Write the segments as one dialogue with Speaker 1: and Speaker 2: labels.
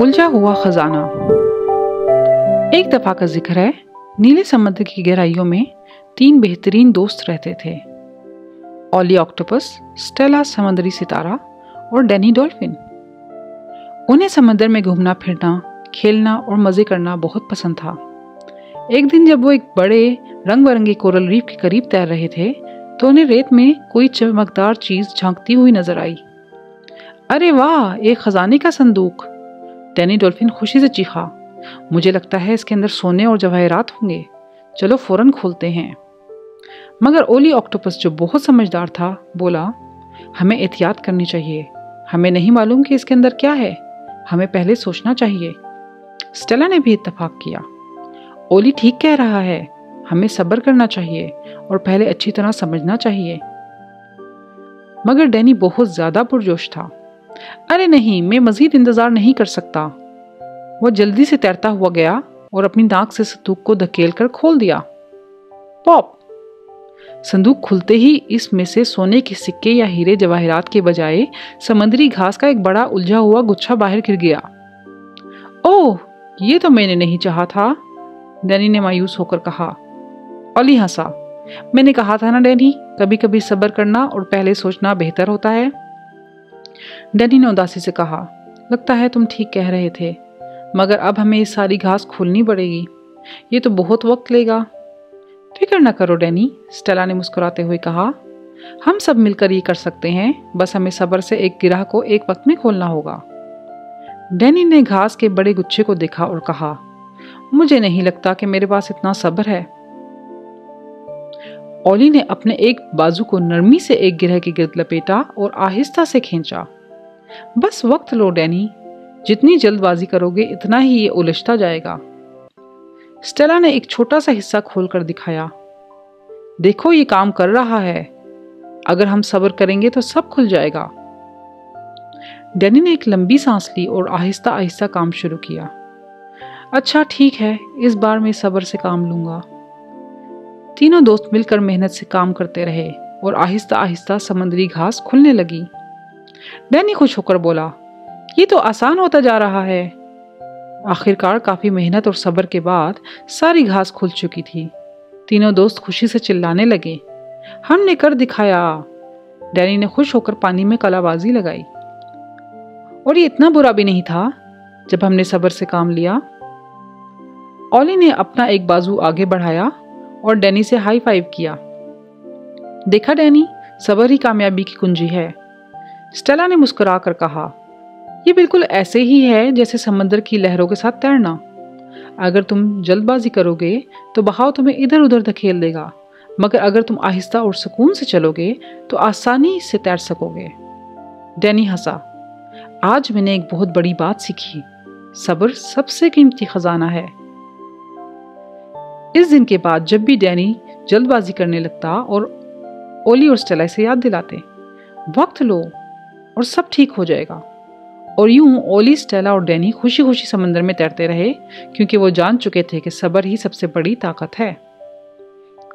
Speaker 1: उलझा हुआ खजाना। एक दफा का जिक्र है, नीले समुद्र की गहराइयों में 3 बेहतरीन दोस्त रहते थे। ओली ऑक्टोपस, स्टेला समुद्री सितारा और डैनी डॉल्फिन। उन्हें समुद्र में घूमना फिरना, खेलना और मजे करना बहुत पसंद था। एक दिन जब वो एक बड़े रंग बिरंगे कोरल रीफ के करीब तैर रहे थे तो उन्हें रेत में कोई चमकदार चीज झांकती हुई नजर आई। अरे वाह, एक खजाने का संदूक! डैनी डॉल्फिन खुशी से चीखा। मुझे लगता है इसके अंदर सोने और जवाहरात होंगे। चलो फौरन खोलते हैं। मगर ओली ऑक्टोपस, जो बहुत समझदार था, बोला, हमें एहतियात करनी चाहिए। हमें नहीं मालूम कि इसके अंदर क्या है। हमें पहले सोचना चाहिए। स्टेला ने भी इत्तेफाक किया। ओली ठीक कह रहा है, हमें सब्र करना चाहिए और पहले अच्छी तरह समझना चाहिए। मगर डैनी बहुत ज्यादा पुरजोश था। अरे नहीं, मैं मजीद इंतजार नहीं कर सकता। वो जल्दी से तैरता हुआ गया और अपनी नाक से संदूक को धकेलकर खोल दिया। पॉप! संदूक खुलते ही इसमें से सोने के सिक्के या हीरे जवाहरात के बजाय समुद्री घास का एक बड़ा उलझा हुआ गुच्छा बाहर गिर गया। ओह, ये तो मैंने नहीं चाहा था, डैनी ने मायूस होकर कहा। ओली हंसा। मैंने कहा था ना डैनी, कभी कभी सब्र करना और पहले सोचना बेहतर होता है। डैनी ने उदासी से कहा, लगता है तुम ठीक कह रहे थे, मगर अब हमें ये सारी घास खोलनी पड़ेगी। ये तो बहुत वक्त लेगा। फिक्र न करो डैनी, स्टेला ने मुस्कुराते हुए कहा। हम सब मिलकर ये कर सकते हैं, बस हमें सब्र से एक गिरह को एक वक्त में खोलना होगा। डैनी ने घास के बड़े गुच्छे को देखा और कहा, मुझे नहीं लगता कि मेरे पास इतना सब्र है। ओली ने अपने एक बाजू को नरमी से एक गिरह के गिर्द लपेटा और आहिस्ता से खींचा। बस वक्त लो डैनी, जितनी जल्दबाजी करोगे इतना ही ये उलझता जाएगा। स्टेला ने एक छोटा सा हिस्सा खोलकर दिखाया। देखो, ये काम कर रहा है। अगर हम सब्र करेंगे तो सब खुल जाएगा। डैनी ने एक लंबी सांस ली और आहिस्ता आहिस्ता काम शुरू किया। अच्छा ठीक है, इस बार मैं सब्र से काम लूंगा। तीनों दोस्त मिलकर मेहनत से काम करते रहे और आहिस्ता आहिस्ता समुद्री घास खुलने लगी। डैनी खुश होकर बोला, ये तो आसान होता जा रहा है। आखिरकार काफी मेहनत और सब्र के बाद सारी घास खुल चुकी थी। तीनों दोस्त खुशी से चिल्लाने लगे, हमने कर दिखाया। डैनी ने खुश होकर पानी में कलाबाजी लगाई। और ये इतना बुरा भी नहीं था जब हमने सब्र से काम लिया। ओली ने अपना एक बाजू आगे बढ़ाया और डैनी से हाई फाइव किया। देखा डैनी, सब्र ही कामयाबी की कुंजी है। स्टेला ने मुस्कुराकर कहा, ये बिल्कुल ऐसे ही है जैसे समंदर की लहरों के साथ तैरना। अगर तुम जल्दबाजी करोगे तो बहाव तुम्हें इधर उधर धकेल देगा, मगर अगर तुम आहिस्ता और सुकून से चलोगे तो आसानी से तैर सकोगे। डैनी हंसा। आज मैंने एक बहुत बड़ी बात सीखी, सब्र सबसे कीमती खजाना है। इस दिन के बाद जब भी डैनी जल्दबाजी करने लगता और ओली और स्टेला से याद दिलाते, वक्त लो और सब ठीक हो जाएगा। और यूं ओली, स्टेला और डैनी खुशी खुशी समंदर में तैरते रहे, क्योंकि वो जान चुके थे कि सब्र ही सबसे बड़ी ताकत है।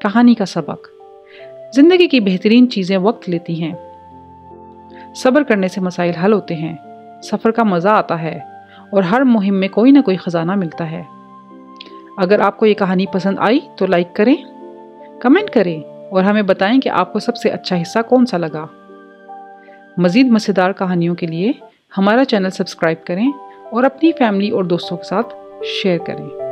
Speaker 1: कहानी का सबक: जिंदगी की बेहतरीन चीजें वक्त लेती हैं। सब्र करने से मसाइल हल होते हैं, सफर का मजा आता है और हर मुहिम में कोई ना कोई खजाना मिलता है। अगर आपको ये कहानी पसंद आई तो लाइक करें, कमेंट करें और हमें बताएं कि आपको सबसे अच्छा हिस्सा कौन सा लगा। मजीद मजेदार कहानियों के लिए हमारा चैनल सब्सक्राइब करें और अपनी फैमिली और दोस्तों के साथ शेयर करें।